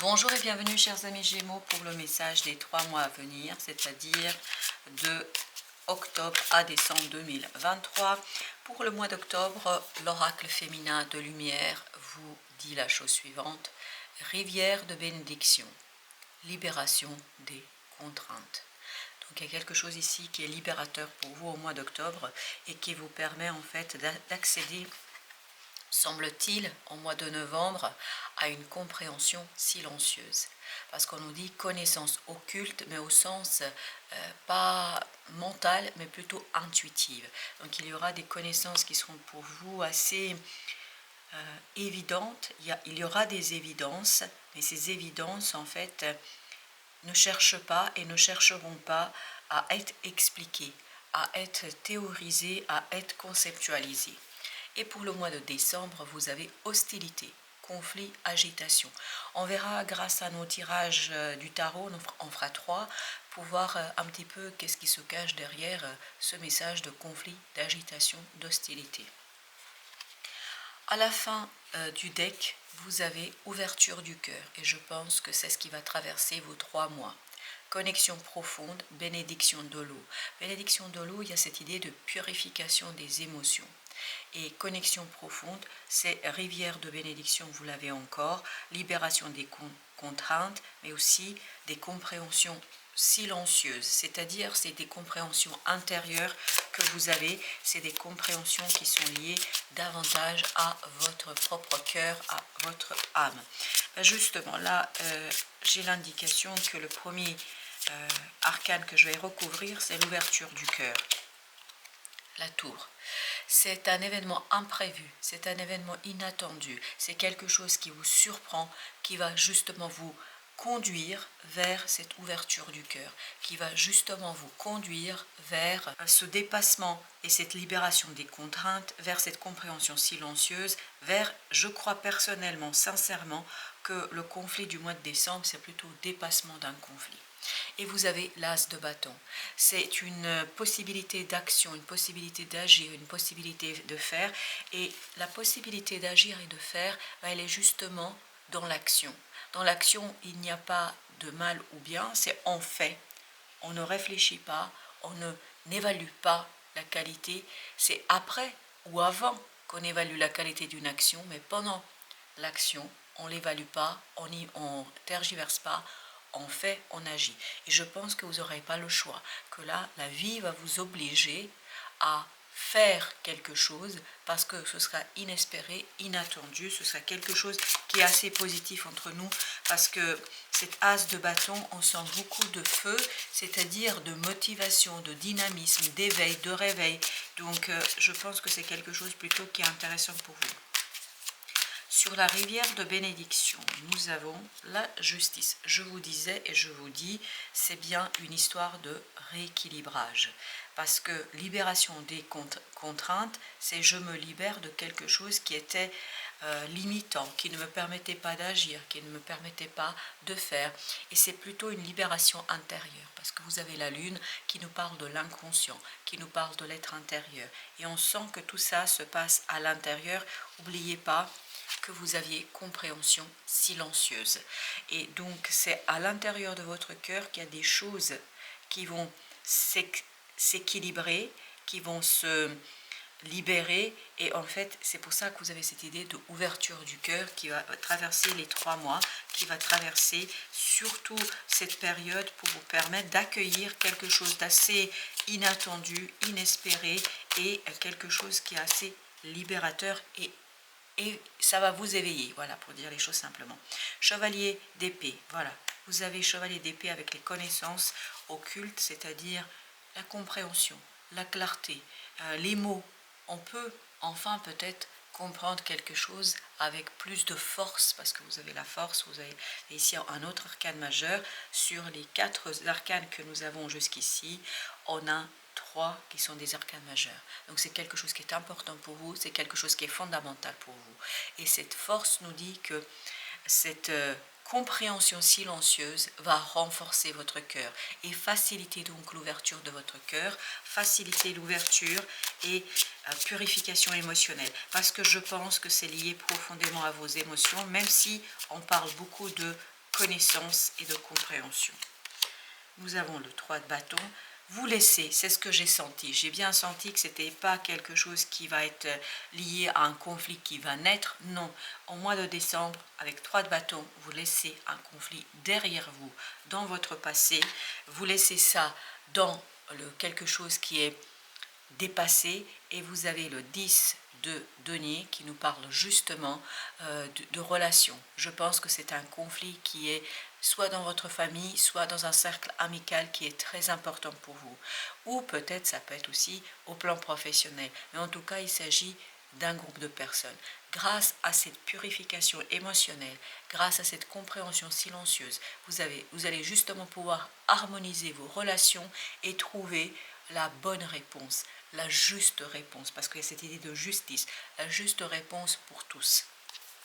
Bonjour et bienvenue chers amis Gémeaux pour le message des 3 mois à venir, c'est-à-dire de octobre à décembre 2023. Pour le mois d'octobre, l'oracle féminin de lumière vous dit la chose suivante: rivière de bénédiction, libération des contraintes. Donc il y a quelque chose ici qui est libérateur pour vous au mois d'octobre et qui vous permet en fait d'accéder, semble-t-il, au mois de novembre, à une compréhension silencieuse. Parce qu'on nous dit connaissance occulte, mais au sens pas mental, mais plutôt intuitive. Donc il y aura des connaissances qui seront pour vous assez évidentes. Il y aura des évidences, mais ces évidences, en fait, ne cherchent pas et ne chercheront pas à être expliquées, à être théorisées, à être conceptualisées. Et pour le mois de décembre, vous avez hostilité, conflit, agitation. On verra grâce à nos tirages du tarot, on fera 3, pour voir un petit peu qu'est-ce qui se cache derrière ce message de conflit, d'agitation, d'hostilité. À la fin du deck, vous avez ouverture du cœur et je pense que c'est ce qui va traverser vos 3 mois. Connexion profonde, bénédiction de l'eau. Bénédiction de l'eau, il y a cette idée de purification des émotions. Et connexion profonde, c'est rivière de bénédiction, vous l'avez encore, libération des contraintes, mais aussi des compréhensions silencieuses, c'est-à-dire c'est des compréhensions intérieures que vous avez, c'est des compréhensions qui sont liées davantage à votre propre cœur, à votre âme. Justement, là, j'ai l'indication que le premier arcane que je vais recouvrir, c'est l'ouverture du cœur. La tour. C'est un événement imprévu, c'est un événement inattendu, c'est quelque chose qui vous surprend, qui va justement vous conduire vers cette ouverture du cœur, qui va justement vous conduire vers ce dépassement et cette libération des contraintes, vers cette compréhension silencieuse, vers, je crois personnellement, sincèrement, que le conflit du mois de décembre, c'est plutôt le dépassement d'un conflit. Et vous avez l'as de bâton. C'est une possibilité d'action, une possibilité d'agir, une possibilité de faire. Et la possibilité d'agir et de faire, elle est justement dans l'action. Dans l'action, il n'y a pas de mal ou bien, c'est on fait. On ne réfléchit pas, on n'évalue pas la qualité. C'est après ou avant qu'on évalue la qualité d'une action, mais pendant l'action, on ne l'évalue pas, on ne tergiverse pas, on fait, on agit. Et je pense que vous n'aurez pas le choix, que là, la vie va vous obliger à faire quelque chose parce que ce sera inespéré, inattendu, ce sera quelque chose qui est assez positif entre nous parce que cet as de bâton, on sent beaucoup de feu, c'est-à-dire de motivation, de dynamisme, d'éveil, de réveil. Donc je pense que c'est quelque chose plutôt qui est intéressant pour vous. Sur la rivière de bénédiction, nous avons la justice. Je vous disais et je vous dis, c'est bien une histoire de rééquilibrage. Parce que libération des contraintes, c'est je me libère de quelque chose qui était limitant, qui ne me permettait pas d'agir, qui ne me permettait pas de faire. Et c'est plutôt une libération intérieure, parce que vous avez la lune qui nous parle de l'inconscient, qui nous parle de l'être intérieur. Et on sent que tout ça se passe à l'intérieur. N'oubliez pas que vous aviez compréhension silencieuse. Et donc c'est à l'intérieur de votre cœur qu'il y a des choses qui vont s'équilibrer, qui vont se libérer. Et en fait, c'est pour ça que vous avez cette idée de ouverture du cœur qui va traverser les 3 mois, qui va traverser surtout cette période pour vous permettre d'accueillir quelque chose d'assez inattendu, inespéré et quelque chose qui est assez libérateur et ça va vous éveiller, voilà, pour dire les choses simplement. Chevalier d'épée, voilà, vous avez chevalier d'épée avec les connaissances occultes, c'est-à-dire la compréhension, la clarté, les mots. On peut enfin peut-être comprendre quelque chose avec plus de force, parce que vous avez la force, vous avez ici un autre arcane majeur. Sur les 4 arcanes que nous avons jusqu'ici, on a 3 qui sont des arcanes majeurs. Donc c'est quelque chose qui est important pour vous, c'est quelque chose qui est fondamental pour vous. Et cette force nous dit que cette compréhension silencieuse va renforcer votre cœur et faciliter donc l'ouverture de votre cœur, faciliter l'ouverture et purification émotionnelle. Parce que je pense que c'est lié profondément à vos émotions, même si on parle beaucoup de connaissance et de compréhension. Nous avons le 3 de bâton. Vous laissez, c'est ce que j'ai senti. J'ai bien senti que ce n'était pas quelque chose qui va être lié à un conflit qui va naître. Non, au mois de décembre, avec 3 de bâton, vous laissez un conflit derrière vous, dans votre passé. Vous laissez ça dans quelque chose qui est dépassé, et vous avez le 10 de denier qui nous parle justement de relations. Je pense que c'est un conflit qui est soit dans votre famille, soit dans un cercle amical qui est très important pour vous. Ou peut-être ça peut être aussi au plan professionnel. Mais en tout cas, il s'agit d'un groupe de personnes. Grâce à cette purification émotionnelle, grâce à cette compréhension silencieuse, vous allez justement pouvoir harmoniser vos relations et trouver la bonne réponse, la juste réponse, parce qu'il y a cette idée de justice, la juste réponse pour tous.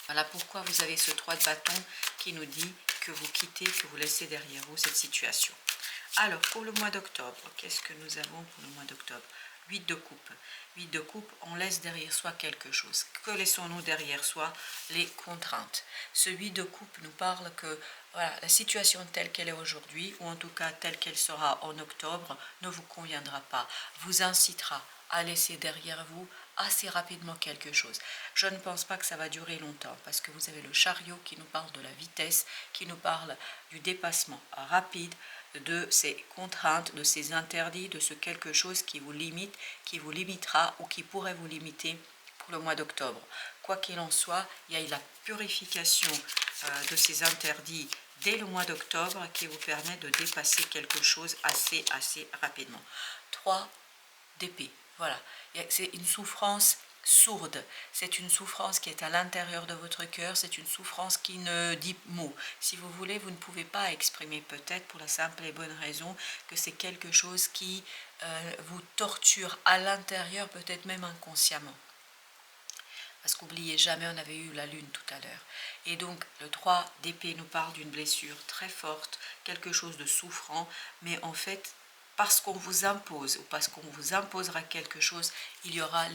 Voilà pourquoi vous avez ce 3 de bâton qui nous dit que vous quittez, que vous laissez derrière vous cette situation. Alors, pour le mois d'octobre, qu'est-ce que nous avons pour le mois d'octobre? 8 de coupe. 8 de coupe, on laisse derrière soi quelque chose. Que laissons-nous derrière soi? Les contraintes. Ce 8 de coupe nous parle que voilà, la situation telle qu'elle est aujourd'hui, ou en tout cas telle qu'elle sera en octobre, ne vous conviendra pas, vous incitera à laisser derrière vous assez rapidement quelque chose. Je ne pense pas que ça va durer longtemps, parce que vous avez le chariot qui nous parle de la vitesse, qui nous parle du dépassement rapide, de ces contraintes, de ces interdits, de ce quelque chose qui vous limite, qui vous limitera ou qui pourrait vous limiter pour le mois d'octobre. Quoi qu'il en soit, il y a la purification de ces interdits dès le mois d'octobre qui vous permet de dépasser quelque chose assez rapidement. 3 d'épée, voilà, c'est une souffrance sourde, c'est une souffrance qui est à l'intérieur de votre cœur, c'est une souffrance qui ne dit mot. Si vous voulez, vous ne pouvez pas exprimer, peut-être pour la simple et bonne raison que c'est quelque chose qui vous torture à l'intérieur, peut-être même inconsciemment. Parce qu'oubliez jamais, on avait eu la lune tout à l'heure. Et donc, le 3 d'épée nous parle d'une blessure très forte, quelque chose de souffrant, mais en fait, parce qu'on vous impose ou parce qu'on vous imposera quelque chose, il y aura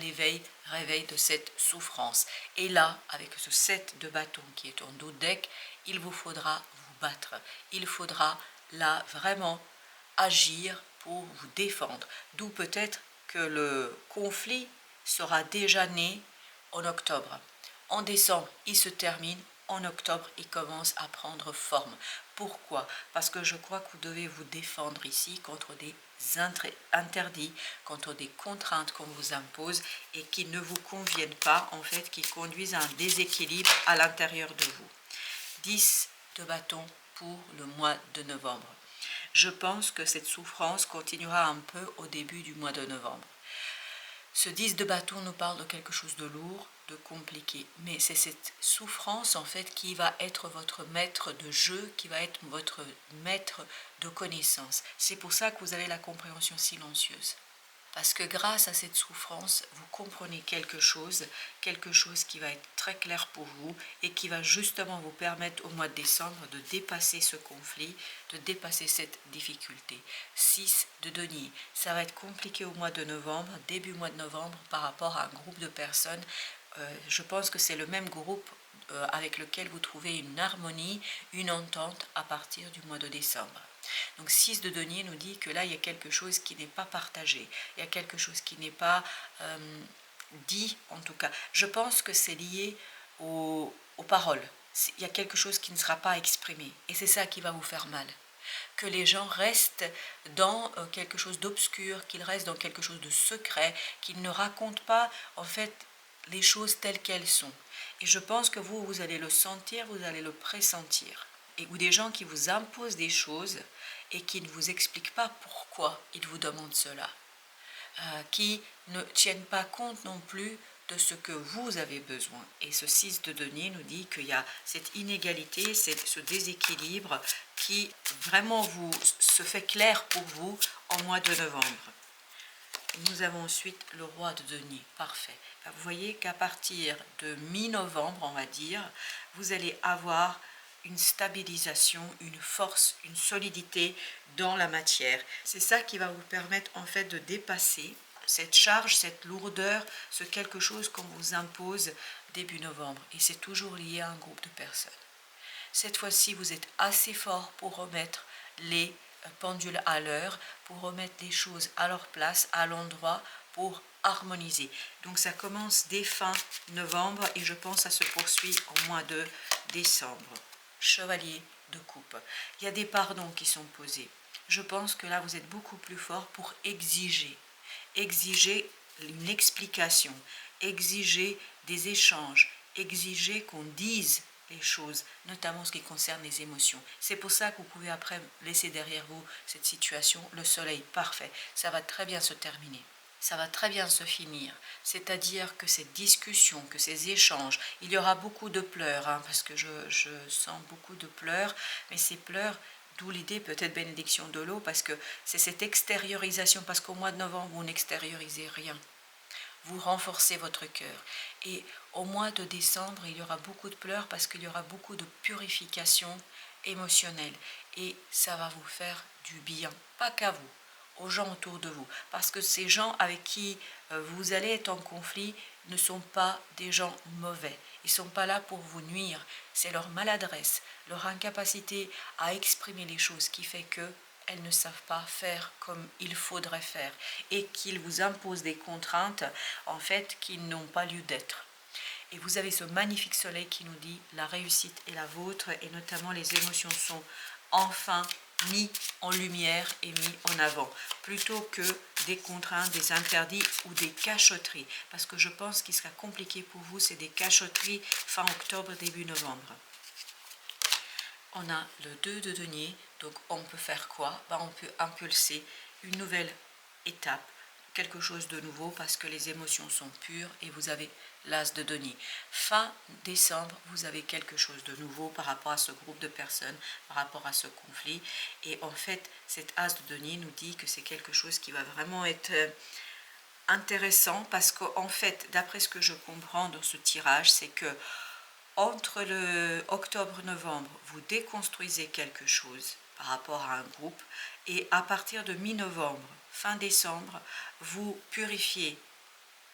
réveil de cette souffrance. Et là, avec ce 7 de bâton qui est en dos de deck, il vous faudra vous battre. Il faudra là vraiment agir pour vous défendre. D'où peut-être que le conflit sera déjà né en octobre. En décembre, il se termine. En octobre, il commence à prendre forme. Pourquoi? Parce que je crois que vous devez vous défendre ici contre des interdits, contre des contraintes qu'on vous impose et qui ne vous conviennent pas, en fait, qui conduisent à un déséquilibre à l'intérieur de vous. 10 de bâton pour le mois de novembre. Je pense que cette souffrance continuera un peu au début du mois de novembre. Ce 10 de bâton nous parle de quelque chose de lourd, de compliqué. Mais c'est cette souffrance, en fait, qui va être votre maître de jeu, qui va être votre maître de connaissance. C'est pour ça que vous avez la compréhension silencieuse. Parce que grâce à cette souffrance, vous comprenez quelque chose qui va être très clair pour vous et qui va justement vous permettre au mois de décembre de dépasser ce conflit, de dépasser cette difficulté. 6 de denier, ça va être compliqué au mois de novembre, début mois de novembre, par rapport à un groupe de personnes. Je pense que c'est le même groupe avec lequel vous trouvez une harmonie, une entente à partir du mois de décembre. Donc 6 de denier nous dit que là, il y a quelque chose qui n'est pas partagé, il y a quelque chose qui n'est pas dit, en tout cas. Je pense que c'est lié aux paroles. Il y a quelque chose qui ne sera pas exprimé, et c'est ça qui va vous faire mal. Que les gens restent dans quelque chose d'obscur, qu'ils restent dans quelque chose de secret, qu'ils ne racontent pas, en fait, les choses telles qu'elles sont. Et je pense que vous allez le sentir, vous allez le pressentir. Ou des gens qui vous imposent des choses et qui ne vous expliquent pas pourquoi ils vous demandent cela, qui ne tiennent pas compte non plus de ce que vous avez besoin. Et ce 6 de denier nous dit qu'il y a cette inégalité, ce déséquilibre qui vraiment se fait clair pour vous en mois de novembre. Nous avons ensuite le roi de denier, parfait. Vous voyez qu'à partir de mi-novembre, on va dire, vous allez avoir une stabilisation, une force, une solidité dans la matière. C'est ça qui va vous permettre en fait de dépasser cette charge, cette lourdeur, ce quelque chose qu'on vous impose début novembre. Et c'est toujours lié à un groupe de personnes. Cette fois-ci, vous êtes assez fort pour remettre les pendules à l'heure, pour remettre les choses à leur place, à l'endroit, pour harmoniser. Donc ça commence dès fin novembre et je pense que ça se poursuit au mois de décembre. Chevalier de coupe. Il y a des pardons qui sont posés. Je pense que là, vous êtes beaucoup plus fort pour exiger. Exiger une explication, exiger des échanges, exiger qu'on dise les choses, notamment en ce qui concerne les émotions. C'est pour ça que vous pouvez après laisser derrière vous cette situation, le soleil, parfait. Ça va très bien se terminer. Ça va très bien se finir. C'est-à-dire que cette discussion, que ces échanges, il y aura beaucoup de pleurs, hein, parce que je sens beaucoup de pleurs, mais ces pleurs, d'où l'idée peut-être bénédiction de l'eau, parce que c'est cette extériorisation, parce qu'au mois de novembre, vous n'extériorisez rien. Vous renforcez votre cœur. Et au mois de décembre, il y aura beaucoup de pleurs parce qu'il y aura beaucoup de purification émotionnelle. Et ça va vous faire du bien, pas qu'à vous, aux gens autour de vous. Parce que ces gens avec qui vous allez être en conflit ne sont pas des gens mauvais. Ils ne sont pas là pour vous nuire. C'est leur maladresse, leur incapacité à exprimer les choses qui fait que elles ne savent pas faire comme il faudrait faire et qu'ils vous imposent des contraintes en fait qui n'ont pas lieu d'être. Et vous avez ce magnifique soleil qui nous dit la réussite est la vôtre et notamment les émotions sont enfin mis en lumière et mis en avant plutôt que des contraintes, des interdits ou des cachotteries, parce que je pense qu'il sera compliqué pour vous, c'est des cachotteries fin octobre, début novembre. On a le 2 de denier, donc on peut faire quoi? On peut impulser une nouvelle étape, quelque chose de nouveau parce que les émotions sont pures et vous avez l'as de denier. Fin décembre, vous avez quelque chose de nouveau par rapport à ce groupe de personnes, par rapport à ce conflit. Et en fait, cet as de denier nous dit que c'est quelque chose qui va vraiment être intéressant parce qu'en fait, d'après ce que je comprends dans ce tirage, c'est que entre le octobre-novembre, vous déconstruisez quelque chose par rapport à un groupe et à partir de mi-novembre, fin décembre, vous purifiez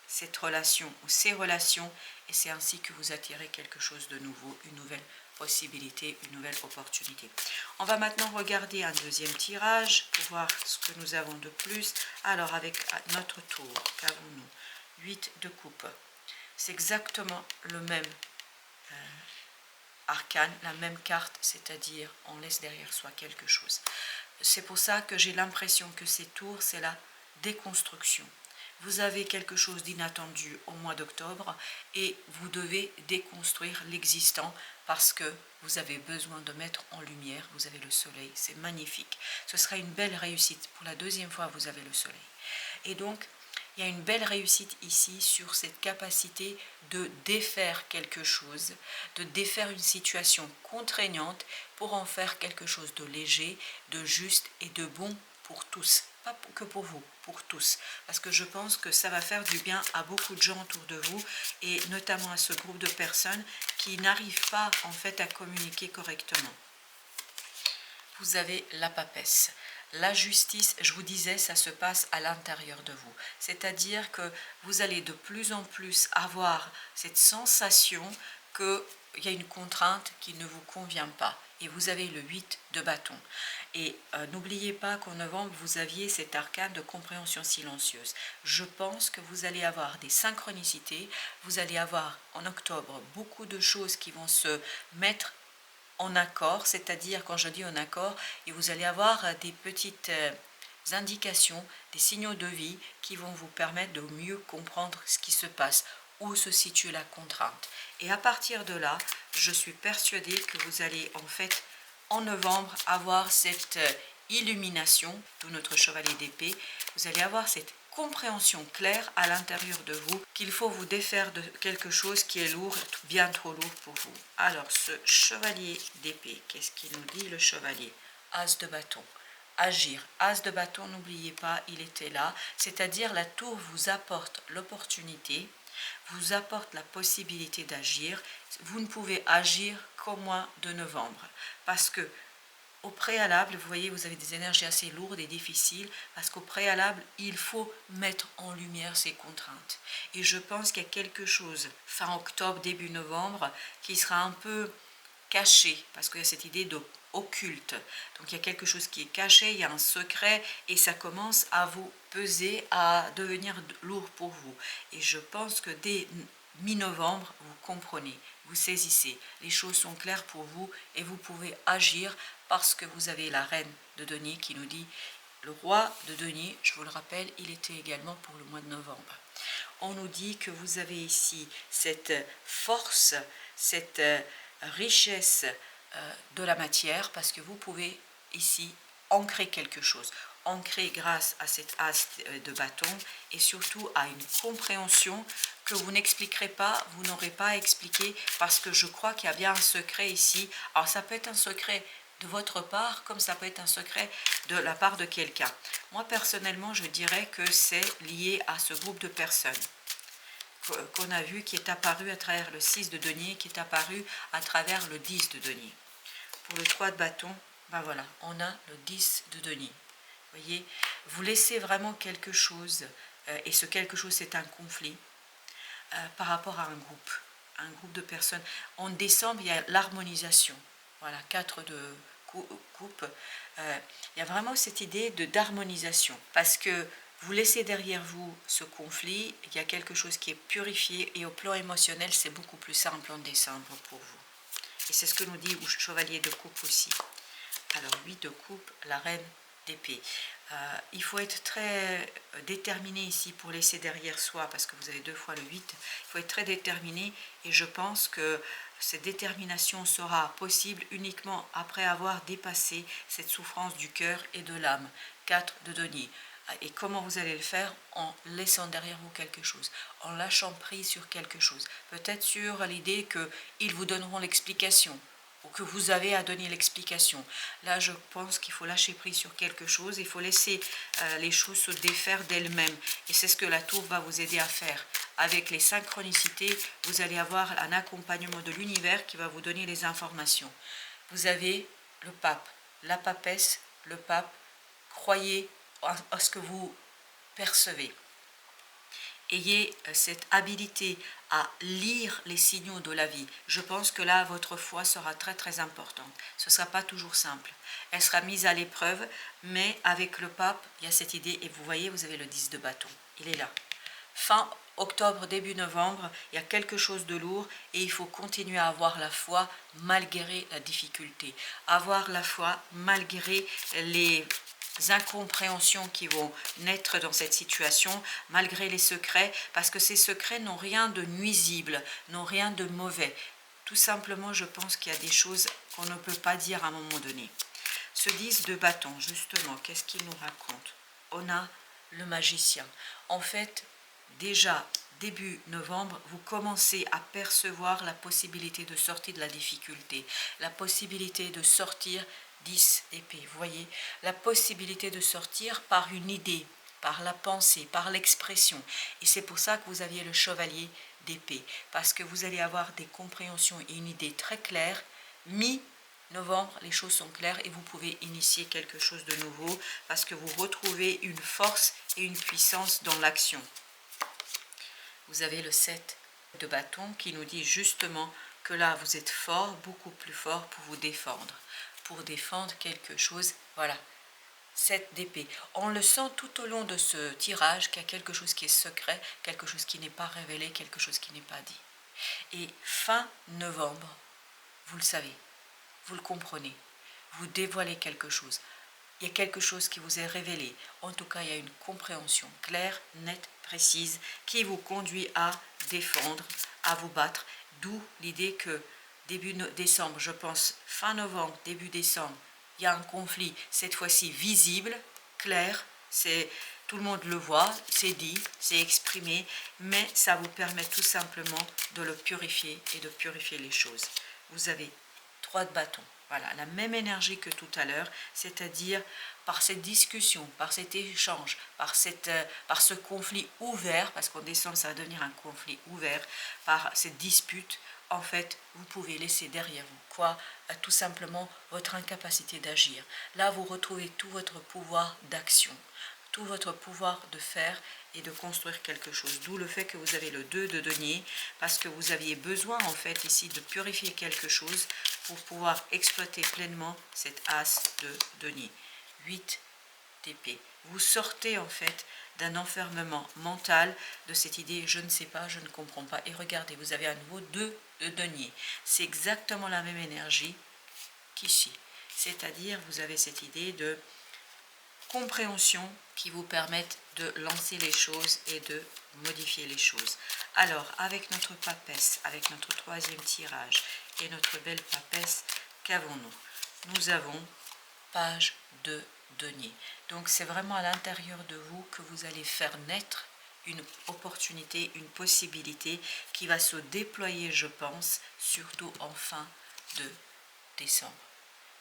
cette relation ou ces relations et c'est ainsi que vous attirez quelque chose de nouveau, une nouvelle possibilité, une nouvelle opportunité. On va maintenant regarder un deuxième tirage pour voir ce que nous avons de plus. Alors avec notre tour, qu'avons-nous? 8 de coupe. C'est exactement le même arcane, la même carte, c'est-à-dire on laisse derrière soi quelque chose. C'est pour ça que j'ai l'impression que ces tours, c'est la déconstruction. Vous avez quelque chose d'inattendu au mois d'octobre et vous devez déconstruire l'existant parce que vous avez besoin de mettre en lumière, vous avez le soleil, c'est magnifique. Ce sera une belle réussite. Pour la deuxième fois, vous avez le soleil. Et donc, il y a une belle réussite ici sur cette capacité de défaire quelque chose, de défaire une situation contraignante pour en faire quelque chose de léger, de juste et de bon pour tous. Pas que pour vous, pour tous. Parce que je pense que ça va faire du bien à beaucoup de gens autour de vous et notamment à ce groupe de personnes qui n'arrivent pas en fait à communiquer correctement. Vous avez la papesse. La justice, je vous disais, ça se passe à l'intérieur de vous. C'est-à-dire que vous allez de plus en plus avoir cette sensation qu'il y a une contrainte qui ne vous convient pas. Et vous avez le 8 de bâton. Et n'oubliez pas qu'en novembre, vous aviez cet arcane de compréhension silencieuse. Je pense que vous allez avoir des synchronicités. Vous allez avoir en octobre beaucoup de choses qui vont se mettre en accord, c'est-à-dire quand je dis en accord, et vous allez avoir des petites indications, des signaux de vie qui vont vous permettre de mieux comprendre ce qui se passe, où se situe la contrainte. Et à partir de là, je suis persuadée que vous allez en fait en novembre avoir cette illumination, d'où notre chevalier d'épée, vous allez avoir cette compréhension claire à l'intérieur de vous qu'il faut vous défaire de quelque chose qui est lourd, bien trop lourd pour vous. Alors ce chevalier d'épée, qu'est-ce qu'il nous dit le chevalier? As de bâton. Agir. As de bâton, n'oubliez pas, il était là. C'est-à-dire la tour vous apporte l'opportunité, vous apporte la possibilité d'agir. Vous ne pouvez agir qu'au mois de novembre. Parce que au préalable, vous voyez, vous avez des énergies assez lourdes et difficiles parce qu'au préalable, il faut mettre en lumière ces contraintes. Et je pense qu'il y a quelque chose, fin octobre, début novembre, qui sera un peu caché, parce qu'il y a cette idée de occulte. Donc il y a quelque chose qui est caché, il y a un secret et ça commence à vous peser, à devenir lourd pour vous. Et je pense que dès mi-novembre, vous comprenez, vous saisissez, les choses sont claires pour vous et vous pouvez agir parce que vous avez la reine de denier qui nous dit, le roi de denier, je vous le rappelle, il était également pour le mois de novembre. On nous dit que vous avez ici cette force, cette richesse de la matière, parce que vous pouvez ici ancrer quelque chose, ancrer grâce à cette as de bâton et surtout à une compréhension que vous n'expliquerez pas, vous n'aurez pas à expliquer, parce que je crois qu'il y a bien un secret ici. Alors ça peut être un secret de votre part, comme ça peut être un secret de la part de quelqu'un. Moi personnellement, je dirais que c'est lié à ce groupe de personnes qu'on a vu, qui est apparu à travers le 6 de denier, qui est apparu à travers le 10 de denier. Pour le 3 de bâton, ben voilà, on a le 10 de denier. Vous voyez, vous laissez vraiment quelque chose, et ce quelque chose c'est un conflit, par rapport à un groupe de personnes. En décembre, il y a l'harmonisation. Voilà, 4 de coupe. Il y a vraiment cette idée d'harmonisation, parce que vous laissez derrière vous ce conflit, il y a quelque chose qui est purifié, et au plan émotionnel, c'est beaucoup plus simple en décembre pour vous. Et c'est ce que nous dit le chevalier de coupe aussi. Alors, 8 de coupe, la reine d'épée. Il faut être très déterminé ici pour laisser derrière soi, parce que vous avez 2 fois le 8. Il faut être très déterminé, et je pense que cette détermination sera possible uniquement après avoir dépassé cette souffrance du cœur et de l'âme. 4 de denier. Et comment vous allez le faire? En laissant derrière vous quelque chose, en lâchant prise sur quelque chose. Peut-être sur l'idée qu'ils vous donneront l'explication, ou que vous avez à donner l'explication. Là, je pense qu'il faut lâcher prise sur quelque chose, il faut laisser les choses se défaire d'elles-mêmes. Et c'est ce que la tour va vous aider à faire. Avec les synchronicités, vous allez avoir un accompagnement de l'univers qui va vous donner les informations. Vous avez le pape, la papesse, le pape. Croyez à ce que vous percevez. Ayez cette habilité à lire les signaux de la vie. Je pense que là, votre foi sera très très importante. Ce ne sera pas toujours simple. Elle sera mise à l'épreuve, mais avec le pape, il y a cette idée, et vous voyez, vous avez le 10 de bâton. Il est là. Fin octobre, début novembre, il y a quelque chose de lourd, et il faut continuer à avoir la foi malgré la difficulté. Avoir la foi malgré les incompréhensions qui vont naître dans cette situation, malgré les secrets, parce que ces secrets n'ont rien de nuisible, n'ont rien de mauvais. Tout simplement, je pense qu'il y a des choses qu'on ne peut pas dire à un moment donné. Ce 10 de bâton, justement, qu'est-ce qu'il nous raconte? On a le magicien. En fait, déjà, début novembre, vous commencez à percevoir la possibilité de sortir de la difficulté, la possibilité de sortir 10 d'épée, vous voyez, la possibilité de sortir par une idée, par la pensée, par l'expression. Et c'est pour ça que vous aviez le chevalier d'épée, parce que vous allez avoir des compréhensions et une idée très claire. Mi-novembre, les choses sont claires et vous pouvez initier quelque chose de nouveau, parce que vous retrouvez une force et une puissance dans l'action. Vous avez le 7 de bâton qui nous dit justement que là, vous êtes fort, beaucoup plus fort pour vous défendre. Pour défendre quelque chose, voilà, 7 d'épée. On le sent tout au long de ce tirage qu'il y a quelque chose qui est secret, quelque chose qui n'est pas révélé, quelque chose qui n'est pas dit. Et fin novembre, vous le savez, vous le comprenez, vous dévoilez quelque chose. Il y a quelque chose qui vous est révélé. En tout cas, il y a une compréhension claire, nette, précise, qui vous conduit à défendre, à vous battre. D'où l'idée que début décembre, je pense fin novembre, début décembre, il y a un conflit, cette fois-ci visible, clair, tout le monde le voit, c'est dit, c'est exprimé, mais ça vous permet tout simplement de le purifier et de purifier les choses. Vous avez 3 de bâton. Voilà, la même énergie que tout à l'heure, c'est-à-dire par cette discussion, par cet échange, par ce conflit ouvert, parce qu'en décembre, ça va devenir un conflit ouvert, par cette dispute, en fait, vous pouvez laisser derrière vous quoi? Tout simplement votre incapacité d'agir. Là, vous retrouvez tout votre pouvoir d'action. tout votre pouvoir de faire et de construire quelque chose. D'où le fait que vous avez le 2 de denier, parce que vous aviez besoin en fait ici de purifier quelque chose pour pouvoir exploiter pleinement cet as de denier. 8 d'épée. Vous sortez en fait d'un enfermement mental, de cette idée je ne sais pas, je ne comprends pas. Et regardez, vous avez à nouveau 2 de denier. C'est exactement la même énergie qu'ici. C'est-à-dire vous avez cette idée de compréhension qui vous permettent de lancer les choses et de modifier les choses. Alors, avec notre papesse, avec notre troisième tirage et notre belle papesse, qu'avons-nous? Nous avons page de denier. Donc, c'est vraiment à l'intérieur de vous que vous allez faire naître une opportunité, une possibilité qui va se déployer, je pense, surtout en fin de décembre.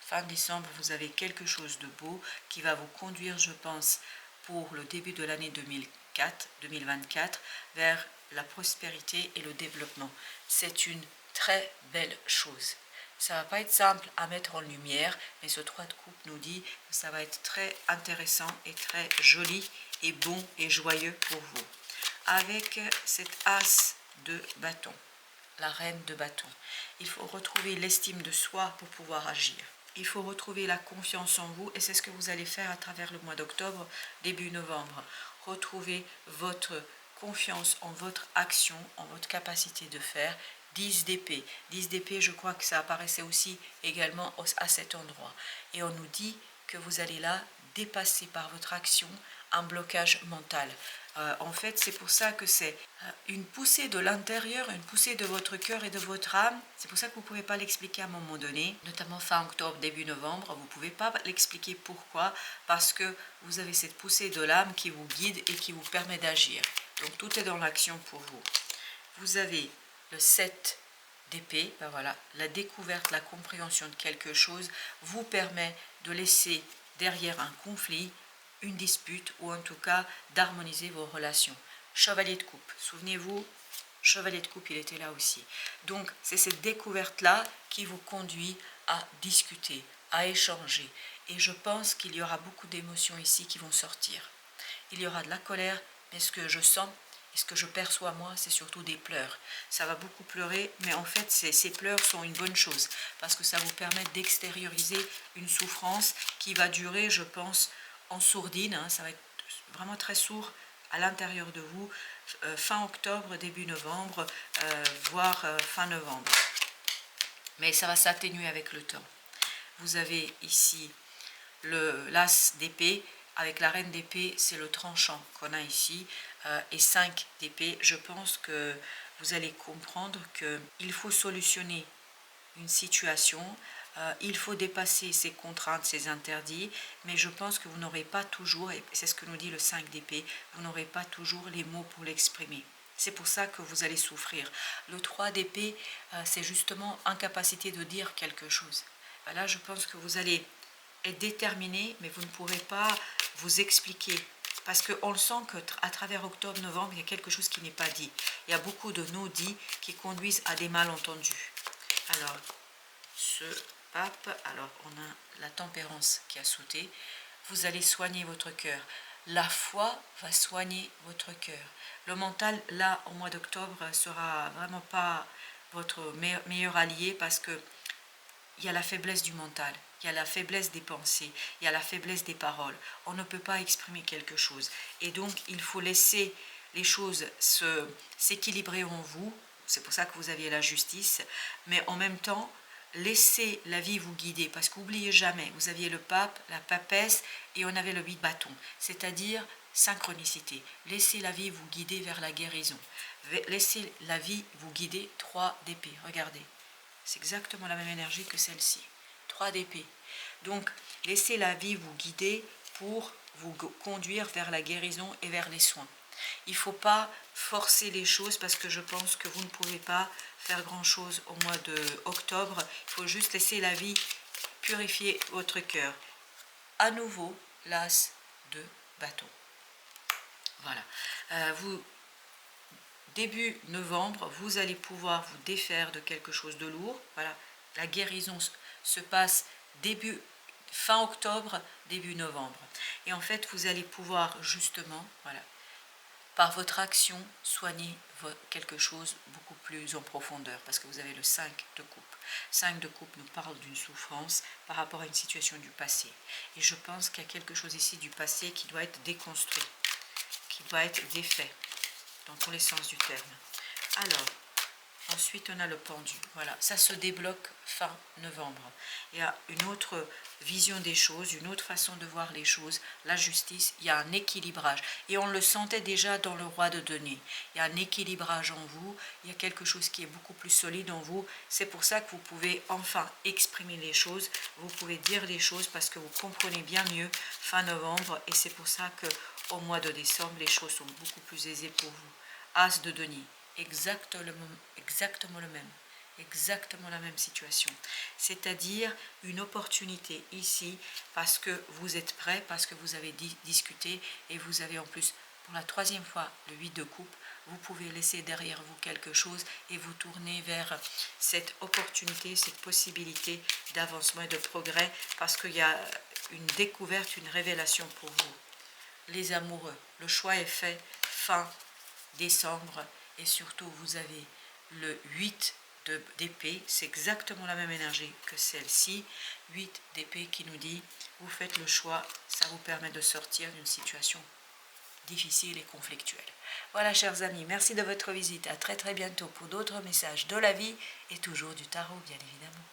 Fin décembre, vous avez quelque chose de beau qui va vous conduire, je pense, pour le début de l'année 2024, vers la prospérité et le développement. C'est une très belle chose. Ça ne va pas être simple à mettre en lumière, mais ce 3 de coupe nous dit que ça va être très intéressant et très joli et bon et joyeux pour vous. Avec cet as de bâton, la reine de bâton, il faut retrouver l'estime de soi pour pouvoir agir. Il faut retrouver la confiance en vous et c'est ce que vous allez faire à travers le mois d'octobre, début novembre. Retrouver votre confiance en votre action, en votre capacité de faire. 10 d'épée. 10 d'épée, je crois que ça apparaissait aussi également à cet endroit. Et on nous dit que vous allez là dépasser par votre action un blocage mental. En fait, c'est pour ça que c'est une poussée de l'intérieur, une poussée de votre cœur et de votre âme. C'est pour ça que vous ne pouvez pas l'expliquer à un moment donné, notamment fin octobre, début novembre. Vous ne pouvez pas l'expliquer pourquoi, parce que vous avez cette poussée de l'âme qui vous guide et qui vous permet d'agir. Donc tout est dans l'action pour vous. Vous avez le 7 d'épée, ben voilà, la découverte, la compréhension de quelque chose vous permet de laisser derrière un conflit, une dispute ou en tout cas d'harmoniser vos relations. Chevalier de coupe, souvenez-vous, chevalier de coupe, il était là aussi. Donc c'est cette découverte-là qui vous conduit à discuter, à échanger. Et je pense qu'il y aura beaucoup d'émotions ici qui vont sortir. Il y aura de la colère, mais ce que je sens et ce que je perçois moi, c'est surtout des pleurs. Ça va beaucoup pleurer, mais en fait, ces pleurs sont une bonne chose, parce que ça vous permet d'extérioriser une souffrance qui va durer, je pense, en sourdine. Ça va être vraiment très sourd à l'intérieur de vous, fin octobre, début novembre, voire fin novembre. Mais ça va s'atténuer avec le temps. Vous avez ici l'as d'épée. Avec la reine d'épée, c'est le tranchant qu'on a ici, et 5 d'épée. Je pense que vous allez comprendre qu'il faut solutionner une situation, il faut dépasser ces contraintes, ces interdits, mais je pense que vous n'aurez pas toujours, et c'est ce que nous dit le 5 d'épée, vous n'aurez pas toujours les mots pour l'exprimer. C'est pour ça que vous allez souffrir. Le 3 d'épée, c'est justement incapacité de dire quelque chose. Là, je pense que vous allez être déterminé, mais vous ne pourrez pas vous expliquer. Parce qu'on le sent qu'à travers octobre-novembre, il y a quelque chose qui n'est pas dit. Il y a beaucoup de non-dits qui conduisent à des malentendus. Alors, ce pape, alors on a la tempérance qui a sauté. Vous allez soigner votre cœur. La foi va soigner votre cœur. Le mental, là, au mois d'octobre, sera vraiment pas votre meilleur allié parce que il y a la faiblesse du mental, il y a la faiblesse des pensées, il y a la faiblesse des paroles. On ne peut pas exprimer quelque chose. Et donc, il faut laisser les choses s'équilibrer en vous. C'est pour ça que vous aviez la justice. Mais en même temps, laissez la vie vous guider. Parce qu'oubliez jamais, vous aviez le pape, la papesse et on avait le 8 bâtons. C'est-à-dire synchronicité. Laissez la vie vous guider vers la guérison. Laissez la vie vous guider. 3 d'épée. Regardez. C'est exactement la même énergie que celle-ci. 3 d'épée. Donc, laissez la vie vous guider pour vous conduire vers la guérison et vers les soins. Il ne faut pas forcer les choses parce que je pense que vous ne pouvez pas faire grand-chose au mois d'octobre. Il faut juste laisser la vie purifier votre cœur. À nouveau, l'as de bâton. Voilà. Début novembre, vous allez pouvoir vous défaire de quelque chose de lourd. Voilà, la guérison se passe début fin octobre, début novembre. Et en fait, vous allez pouvoir justement, voilà, par votre action, soigner quelque chose beaucoup plus en profondeur, parce que vous avez le 5 de coupe. 5 de coupe nous parle d'une souffrance par rapport à une situation du passé. Et je pense qu'il y a quelque chose ici du passé qui doit être déconstruit, qui doit être défait, dans tous les sens du terme. Alors, ensuite on a le pendu, voilà, ça se débloque fin novembre. Il y a une autre vision des choses, une autre façon de voir les choses, la justice, il y a un équilibrage. Et on le sentait déjà dans le roi de deniers. Il y a un équilibrage en vous, il y a quelque chose qui est beaucoup plus solide en vous. C'est pour ça que vous pouvez enfin exprimer les choses, vous pouvez dire les choses parce que vous comprenez bien mieux fin novembre. Et c'est pour ça qu'au mois de décembre, les choses sont beaucoup plus aisées pour vous. As de deniers. Exactement le même, exactement la même situation. C'est-à-dire une opportunité ici parce que vous êtes prêt, parce que vous avez discuté et vous avez en plus, pour la 3e fois, le 8 de coupe, vous pouvez laisser derrière vous quelque chose et vous tourner vers cette opportunité, cette possibilité d'avancement et de progrès parce qu'il y a une découverte, une révélation pour vous. Les amoureux, le choix est fait fin décembre. Et surtout, vous avez le 8 d'épée, c'est exactement la même énergie que celle-ci. 8 d'épée qui nous dit, vous faites le choix, ça vous permet de sortir d'une situation difficile et conflictuelle. Voilà, chers amis, merci de votre visite. À très très bientôt pour d'autres messages de la vie et toujours du tarot, bien évidemment.